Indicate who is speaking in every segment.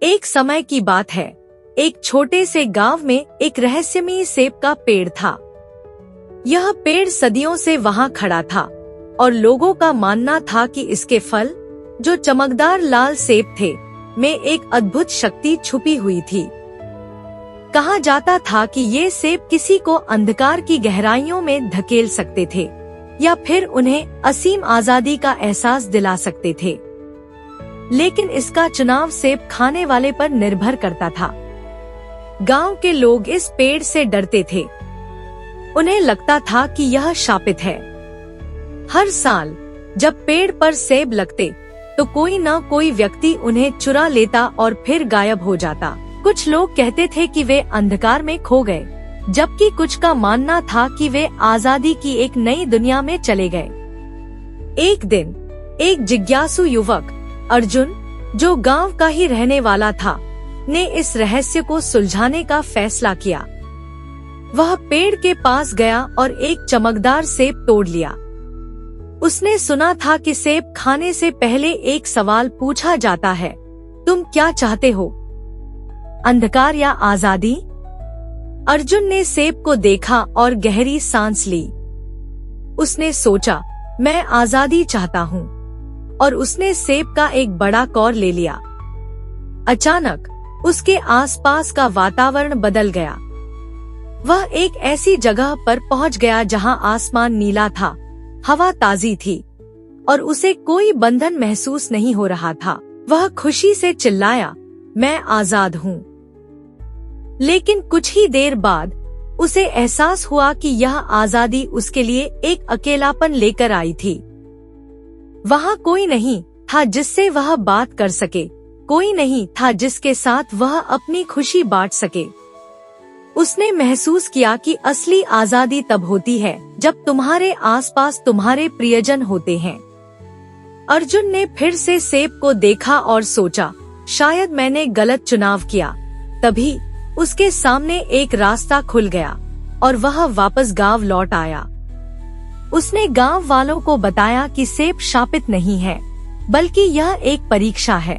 Speaker 1: एक समय की बात है, एक छोटे से गांव में एक रहस्यमयी सेब का पेड़ था। यह पेड़ सदियों से वहां खड़ा था और लोगों का मानना था कि इसके फल, जो चमकदार लाल सेब थे, में एक अद्भुत शक्ति छुपी हुई थी। कहा जाता था कि ये सेब किसी को अंधकार की गहराइयों में धकेल सकते थे या फिर उन्हें असीम आजादी का एहसास दिला सकते थे। लेकिन इसका चुनाव सेब खाने वाले पर निर्भर करता था। गांव के लोग इस पेड़ से डरते थे। उन्हें लगता था कि यह शापित है। हर साल जब पेड़ पर सेब लगते तो कोई न कोई व्यक्ति उन्हें चुरा लेता और फिर गायब हो जाता। कुछ लोग कहते थे कि वे अंधकार में खो गए, जबकि कुछ का मानना था कि वे आजादी की एक नई दुनिया में चले गए। एक दिन एक जिज्ञासु युवक अर्जुन, जो गांव का ही रहने वाला था, ने इस रहस्य को सुलझाने का फैसला किया। वह पेड़ के पास गया और एक चमकदार सेब तोड़ लिया। उसने सुना था कि सेब खाने से पहले एक सवाल पूछा जाता है, तुम क्या चाहते हो, अंधकार या आजादी? अर्जुन ने सेब को देखा और गहरी सांस ली। उसने सोचा, मैं आजादी चाहता हूँ, और उसने सेब का एक बड़ा कौर ले लिया। अचानक उसके आसपास का वातावरण बदल गया। वह एक ऐसी जगह पर पहुंच गया जहां आसमान नीला था, हवा ताजी थी और उसे कोई बंधन महसूस नहीं हो रहा था। वह खुशी से चिल्लाया, मैं आजाद हूँ। लेकिन कुछ ही देर बाद उसे एहसास हुआ कि यह आजादी उसके लिए एक अकेलापन लेकर आई थी। वहाँ कोई नहीं था जिससे वह बात कर सके, कोई नहीं था जिसके साथ वह अपनी खुशी बांट सके। उसने महसूस किया कि असली आजादी तब होती है जब तुम्हारे आसपास तुम्हारे प्रियजन होते हैं। अर्जुन ने फिर से सेब को देखा और सोचा, शायद मैंने गलत चुनाव किया। तभी उसके सामने एक रास्ता खुल गया और वह वापस गांव लौट आया। उसने गांव वालों को बताया कि सेब शापित नहीं है, बल्कि यह एक परीक्षा है।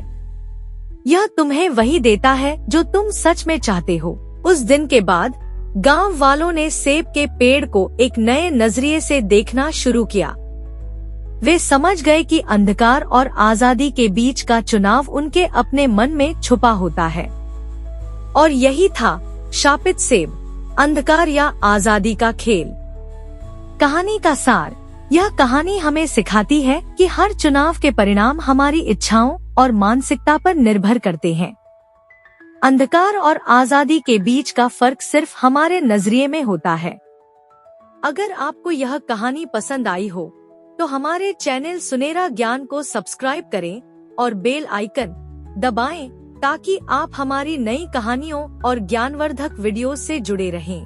Speaker 1: यह तुम्हें वही देता है जो तुम सच में चाहते हो। उस दिन के बाद गांव वालों ने सेब के पेड़ को एक नए नजरिए से देखना शुरू किया। वे समझ गए कि अंधकार और आजादी के बीच का चुनाव उनके अपने मन में छुपा होता है। और यही था शापित सेब, अंधकार या आजादी का खेल। कहानी का सार, यह कहानी हमें सिखाती है कि हर चुनाव के परिणाम हमारी इच्छाओं और मानसिकता पर निर्भर करते हैं। अंधकार और आजादी के बीच का फर्क सिर्फ हमारे नजरिए में होता है। अगर आपको यह कहानी पसंद आई हो तो हमारे चैनल सुनेरा ज्ञान को सब्सक्राइब करें और बेल आइकन दबाएं ताकि आप हमारी नई कहानियों और ज्ञानवर्धक वीडियोस से जुड़े रहें।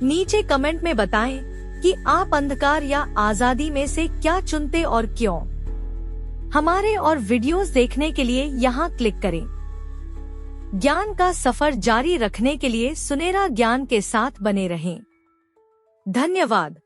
Speaker 1: नीचे कमेंट में बताएं कि आप अंधकार या आजादी में से क्या चुनते और क्यों। हमारे और वीडियोस देखने के लिए यहाँ क्लिक करें। ज्ञान का सफर जारी रखने के लिए सुनेरा ज्ञान के साथ बने रहें। धन्यवाद।